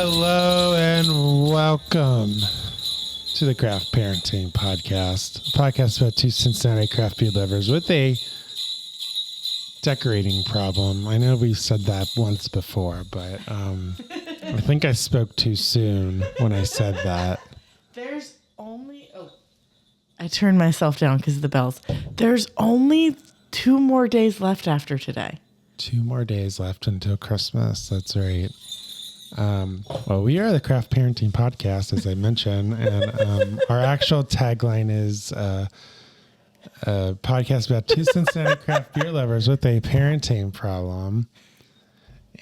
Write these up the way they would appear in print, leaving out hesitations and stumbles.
Hello and welcome to the Craft Parenting Podcast, a podcast about two Cincinnati craft beer lovers with a decorating problem. I know we've said that once before, but I think I spoke too soon when I said that. There's only... I turned myself down because of the bells. There's only 2 more days left after today. 2 more days left until Christmas. That's right. Well, we are the Craft Parenting Podcast, as I mentioned, and our actual tagline is a podcast about two Cincinnati craft beer lovers with a parenting problem.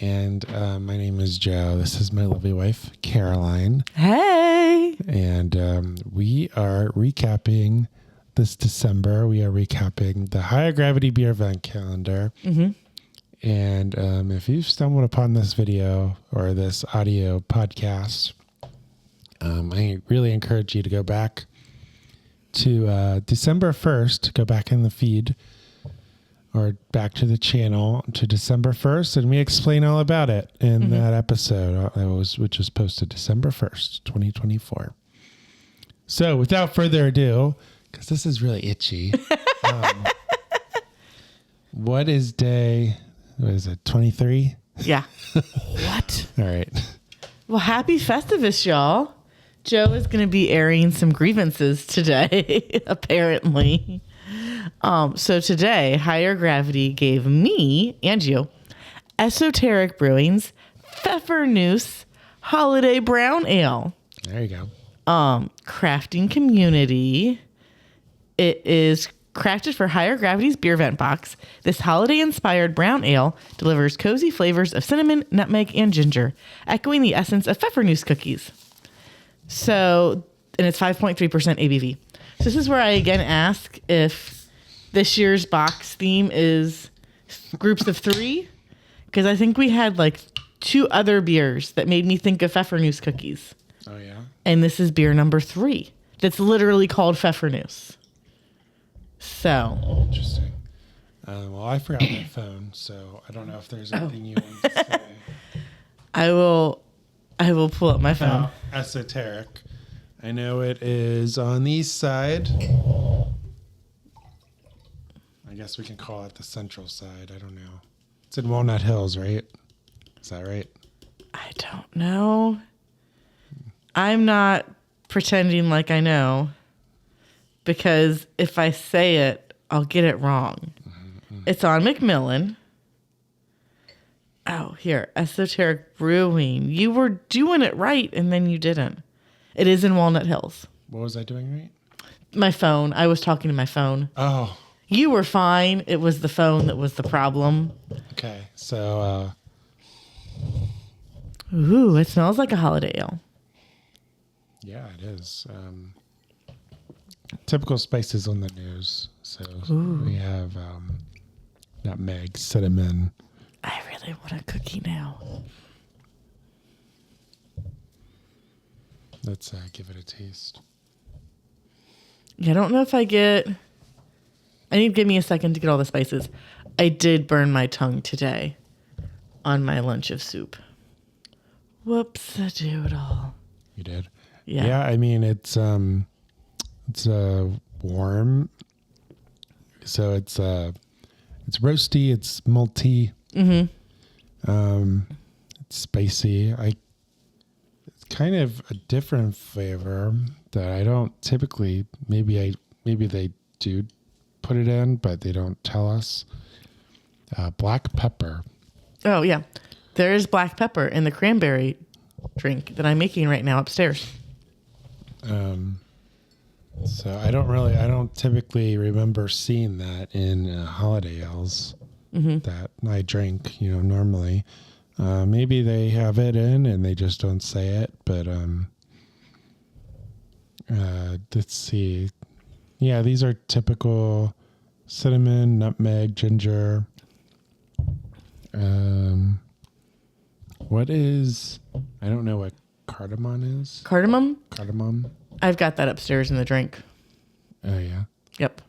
And my name is Joe. This is my lovely wife, Caroline. Hey! And we are recapping this December. We are recapping the Higher Gravity Beervent calendar. Mm-hmm. And if you've stumbled upon this video or this audio podcast, I really encourage you to go back to December 1st, go back in the feed or back to the channel to December 1st, and we explain all about it in that episode, which was posted December 1st, 2024. So without further ado, because this is really itchy, what is it, 23? Yeah. What? All right. Well, happy Festivus, y'all. Joe is going to be airing some grievances today, apparently. So today, Higher Gravity gave me and you Esoteric Brewing's Pfeffernüsee Holiday Brown Ale. There you go. Crafting community. It is crafted for Higher Gravity's Beervent box. This holiday-inspired brown ale delivers cozy flavors of cinnamon, nutmeg, and ginger, echoing the essence of Pfeffernüsee cookies. So, and it's 5.3% ABV. So this is where I again ask if this year's box theme is groups of 3, because I think we had like 2 other beers that made me think of Pfeffernüsee cookies. Oh, yeah? And this is beer number 3 that's literally called Pfeffernüsee. So. Interesting. Well, I forgot my phone, so I don't know if there's anything you want to say. I will pull up my phone. Esoteric. I know it is on the east side. I guess we can call it the central side. I don't know. It's in Walnut Hills, right? Is that right? I don't know. I'm not pretending like I know, because if I say it, I'll get it wrong. Mm-hmm. It's on McMillan. Oh, here, Esoteric Brewing. You were doing it right, and then you didn't. It is in Walnut Hills. What was I doing right? My phone. I was talking to my phone. Oh. You were fine. It was the phone that was the problem. Okay, so... Ooh, it smells like a holiday ale. Yeah, it is. Typical spices on the news. So we have nutmeg, cinnamon. I really want a cookie now. Let's give it a taste. Yeah, I don't know if I need to give me a second to get all the spices. I did burn my tongue today on my lunch of soup. Whoops, I do it all. You did? Yeah. Yeah, I mean, it's warm. So it's roasty, it's malty. Mm-hmm. It's spicy. It's kind of a different flavor that I don't typically, maybe they do put it in, but they don't tell us. Black pepper. Oh, yeah. There is black pepper in the cranberry drink that I'm making right now upstairs. So I don't typically remember seeing that in holiday ales that I drink, normally. Maybe they have it in and they just don't say it, but let's see. Yeah, these are typical cinnamon, nutmeg, ginger. I don't know what cardamom is. Cardamom? Cardamom. I've got that upstairs in the drink. Oh, yeah. Yep.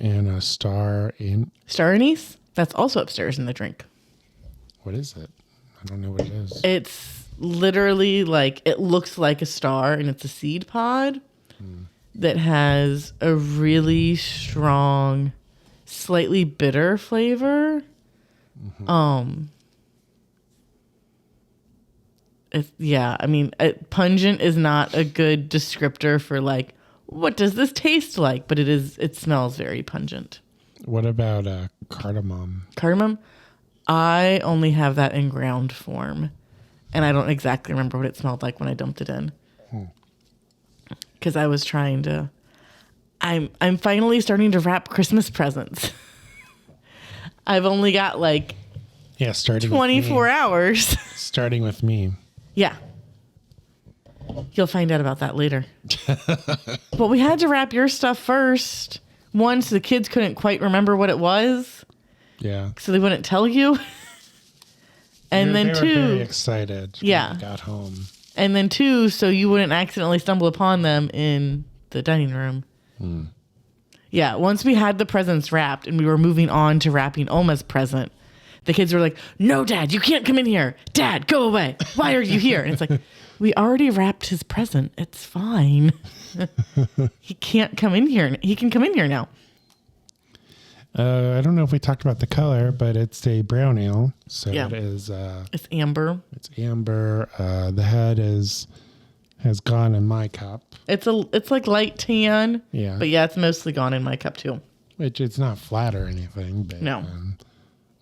And a star anise? That's also upstairs in the drink. What is it? I don't know what it is. It's literally like, it looks like a star, and it's a seed pod that has a really strong, slightly bitter flavor. Pungent is not a good descriptor for like, what does this taste like? But it smells very pungent. What about cardamom? Cardamom, I only have that in ground form, and I don't exactly remember what it smelled like when I dumped it in. Because I was trying to, I'm finally starting to wrap Christmas presents. I've only got like starting 24 hours. Starting with me. Yeah. You'll find out about that later. But we had to wrap your stuff first. One, so the kids couldn't quite remember what it was. Yeah. So they wouldn't tell you. And then they two. were very excited when I got home. And then two, so you wouldn't accidentally stumble upon them in the dining room. Yeah, once we had the presents wrapped and we were moving on to wrapping Oma's present, the kids were like, "No, Dad, you can't come in here. Dad, go away. Why are you here?" And it's like, we already wrapped his present. It's fine. He can't come in here. He can come in here now. I don't know if we talked about the color, but it's a brown ale. So it is. It's amber. It's amber. The head has gone in my cup. It's like light tan. Yeah. But yeah, it's mostly gone in my cup too. Which it's not flat or anything, but no.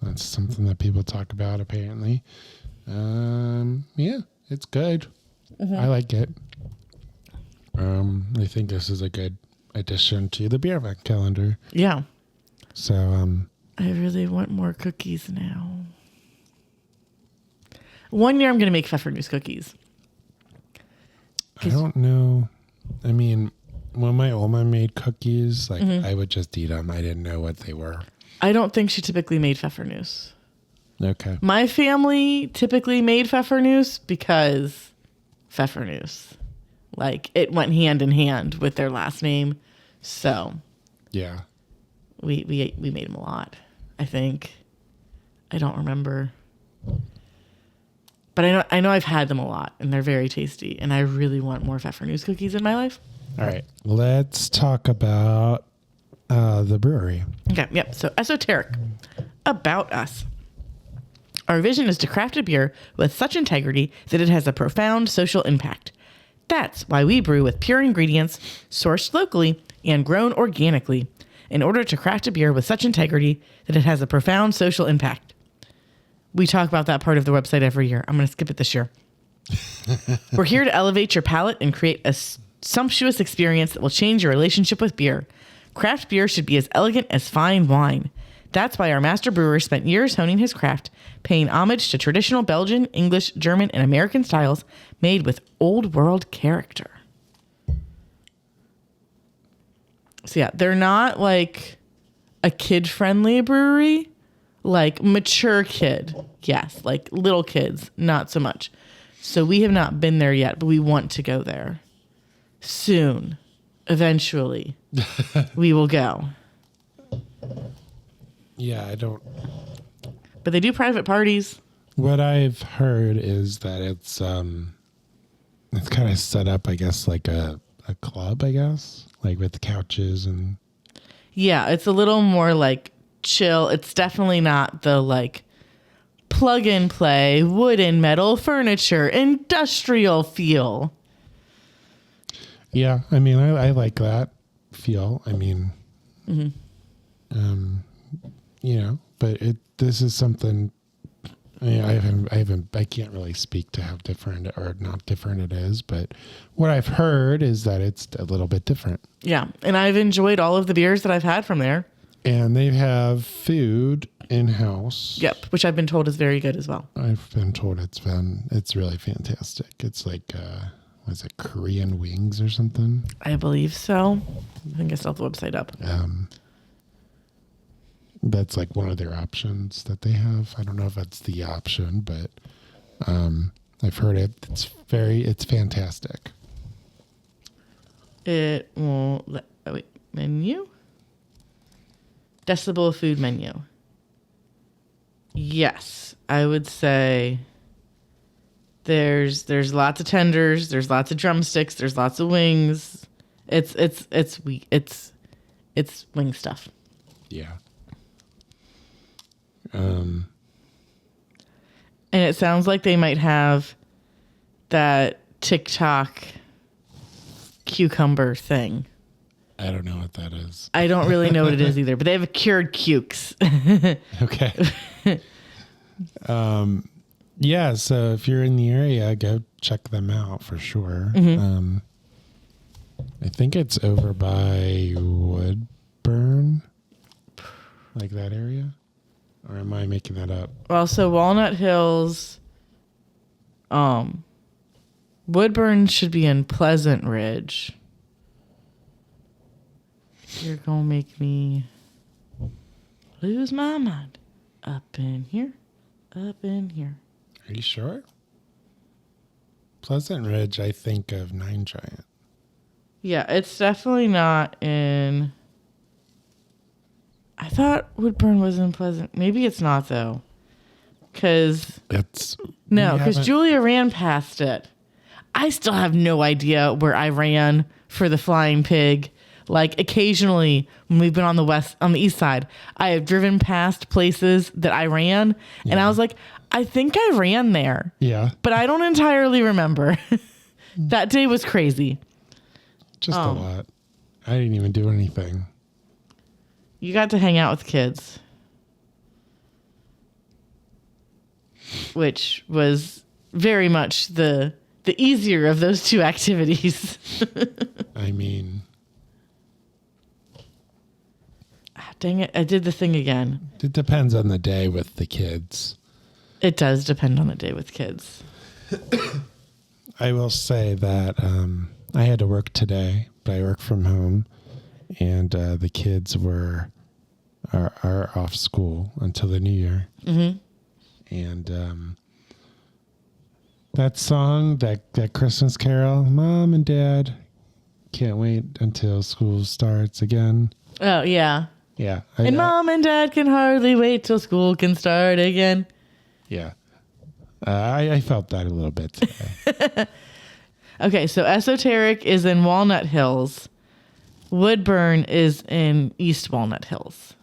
That's something that people talk about apparently. Yeah, it's good. I like it. I think this is a good addition to the beer event calendar. Yeah. So I really want more cookies now. One year I'm going to make Pfeffernüsee cookies. I don't know. I mean, when my Oma made cookies, like I would just eat them. I didn't know what they were. I don't think she typically made Pfeffernüsee. Okay. My family typically made Pfeffernüsee because Pfeffernüsee. Like, it went hand in hand with their last name. So, yeah. We made them a lot, I think. I don't remember. But I know I've had them a lot, and they're very tasty, and I really want more Pfeffernüsee cookies in my life. All right. Let's talk about the brewery. Okay, yep. So, Esoteric. About us. Our vision is to craft a beer with such integrity that it has a profound social impact. That's why we brew with pure ingredients, sourced locally, and grown organically, in order to craft a beer with such integrity that it has a profound social impact. We talk about that part of the website every year. I'm going to skip it this year. We're here to elevate your palate and create a sumptuous experience that will change your relationship with beer. Craft beer should be as elegant as fine wine. That's why our master brewer spent years honing his craft, paying homage to traditional Belgian, English, German, and American styles made with old world character. So yeah, they're not like a kid-friendly brewery, like mature kid. Yes, like little kids, not so much. So we have not been there yet, but we want to go there soon. Eventually, we will go. Yeah, I don't. But they do private parties. What I've heard is that it's kind of set up, I guess, like a club, I guess, like with couches and. Yeah, it's a little more like chill. It's definitely not the like plug and play, wood and metal furniture, industrial feel. Yeah, I mean, I like that feel. I mean, you know, but this is something. I mean, I can't really speak to how different or not different it is, but what I've heard is that it's a little bit different. Yeah, and I've enjoyed all of the beers that I've had from there. And they have food in-house. Yep, which I've been told is very good as well. I've been told it's really fantastic. It's like, was it Korean wings or something? I believe so. I think I still have the website up. That's like one of their options that they have. I don't know if that's the option, but I've heard it. It's fantastic. It will menu. Decibel food menu. Yes, I would say There's lots of tenders. There's lots of drumsticks. There's lots of wings. It's wing stuff. Yeah. And it sounds like they might have that TikTok cucumber thing. I don't know what that is. I don't really know what it is either, but they have a cured cukes. Okay. Yeah, so if you're in the area, go check them out for sure. Mm-hmm. I think it's over by Woodburn, like that area. Or am I making that up? Well, so Walnut Hills, Woodburn should be in Pleasant Ridge. You're gonna make me lose my mind. Up in here, up in here. Are you sure? Pleasant Ridge, I think of Nine Giant. Yeah, it's definitely not in. I thought Woodburn was in Pleasant. Maybe it's not though, because Julia ran past it. I still have no idea where I ran for the flying pig. Like occasionally when we've been on the east side, I have driven past places that I ran and I was like, I think I ran there. Yeah. But I don't entirely remember. That day was crazy. Just a lot. I didn't even do anything. You got to hang out with kids. Which was very much the easier of those two activities. I mean, dang it, I did the thing again. it depends on the day with the kids. It does depend on the day with kids. I will say that I had to work today, but I work from home, and the kids are off school until the new year. Mm-hmm. And that song, that Christmas carol, Mom and Dad can't wait until school starts again. Oh, yeah. Yeah. Mom and Dad can hardly wait till school can start again. Yeah. I felt that a little bit today. Okay, so Esoteric is in Walnut Hills. Woodburn is in East Walnut Hills.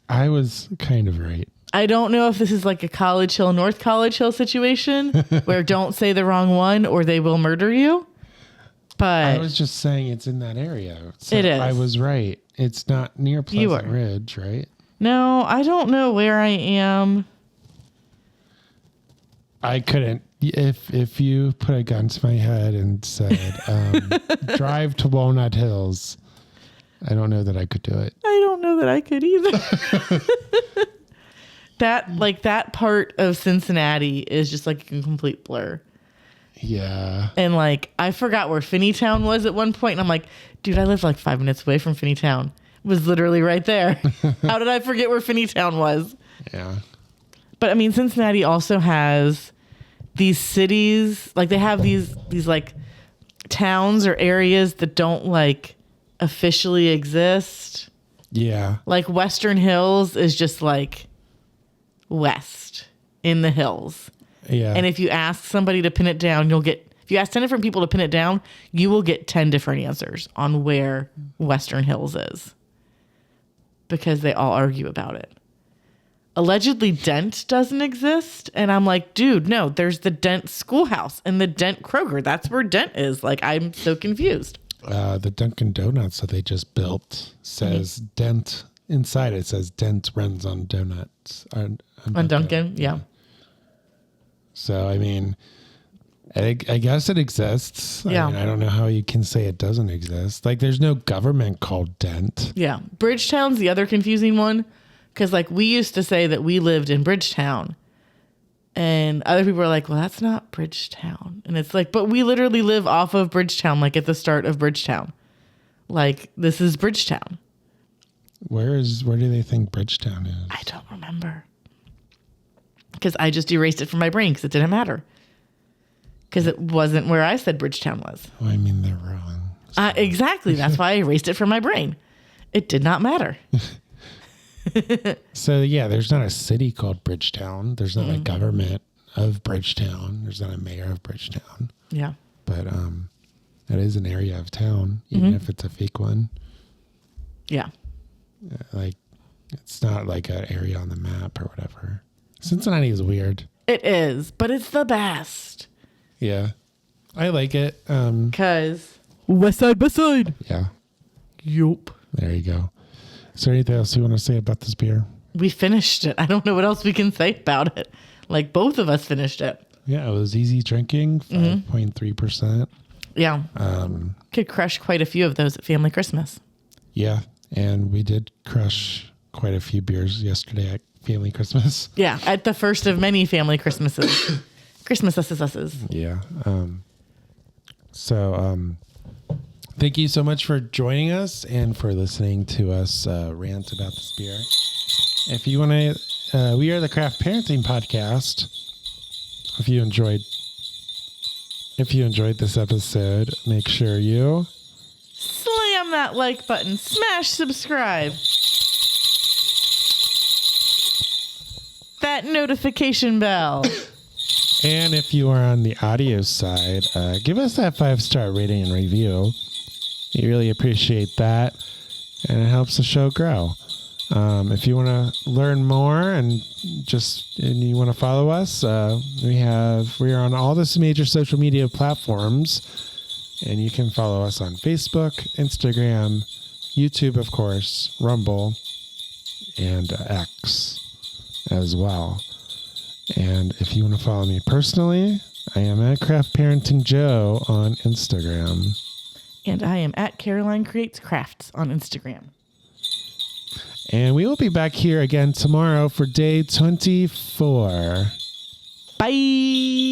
I was kind of right. I don't know if this is like a College Hill, North College Hill situation where don't say the wrong one or they will murder you. But I was just saying it's in that area. So it is. I was right. It's not near Pleasant Ridge, right? No, I don't know where I am. I couldn't. If you put a gun to my head and said, drive to Walnut Hills, I don't know that I could do it. I don't know that I could either. That part of Cincinnati is just like a complete blur. Yeah. And like, I forgot where Finneytown was at one point. And I'm like, dude, I live like 5 minutes away from Finneytown. It was literally right there. How did I forget where Finneytown was? Yeah. But I mean, Cincinnati also has these cities, like they have these like towns or areas that don't like officially exist. Yeah. Like Western Hills is just like west in the hills. Yeah. And if you ask somebody to pin it down, if you ask 10 different people to pin it down, you will get 10 different answers on where Western Hills is. Because they all argue about it. Allegedly, Dent doesn't exist. And I'm like, dude, no, there's the Dent Schoolhouse and the Dent Kroger. That's where Dent is. Like, I'm so confused. The Dunkin' Donuts that they just built says Dent. Inside it says Dent runs on donuts. On Dunkin', yeah. So, I mean, I guess it exists. Yeah. I mean, I don't know how you can say it doesn't exist. Like, there's no government called Dent. Yeah. Bridgetown's the other confusing one. Because, like, we used to say that we lived in Bridgetown. And other people are like, well, that's not Bridgetown. And it's like, but we literally live off of Bridgetown, like at the start of Bridgetown. Like, this is Bridgetown. Where do they think Bridgetown is? I don't remember. Because I just erased it from my brain because it didn't matter. Because it wasn't where I said Bridgetown was. Well, I mean, they're wrong. So. Exactly. That's why I erased it from my brain. It did not matter. So, yeah, there's not a city called Bridgetown. There's not a government of Bridgetown. There's not a mayor of Bridgetown. Yeah. But it is an area of town, even if it's a fake one. Yeah. Like, it's not like an area on the map or whatever. Cincinnati is weird. It is, but it's the best. Yeah. I like it. Because West Side, Best Side. Yeah. Yup. There you go. Is there anything else you want to say about this beer? We finished it. I don't know what else we can say about it. Like, both of us finished it. Yeah, it was easy drinking, 5.3%. Yeah. Could crush quite a few of those at Family Christmas. Yeah, and we did crush quite a few beers yesterday at Family Christmas. Yeah, at the first of many Family Christmases. Christmases. Yeah. So thank you so much for joining us and for listening to us rant about this beer. If you want to, we are the Craft Parenting Podcast. If you enjoyed this episode, make sure you slam that like button, smash subscribe, that notification bell. And if you are on the audio side, give us that 5-star rating and review. We really appreciate that, and it helps the show grow. If you want to learn more and you want to follow us, we are on all the major social media platforms, and you can follow us on Facebook, Instagram, YouTube, of course, Rumble, and X as well. And if you want to follow me personally, I am at Craft Parenting Joe on Instagram. And I am at Caroline Creates Crafts on Instagram. And we will be back here again tomorrow for day 24. Bye.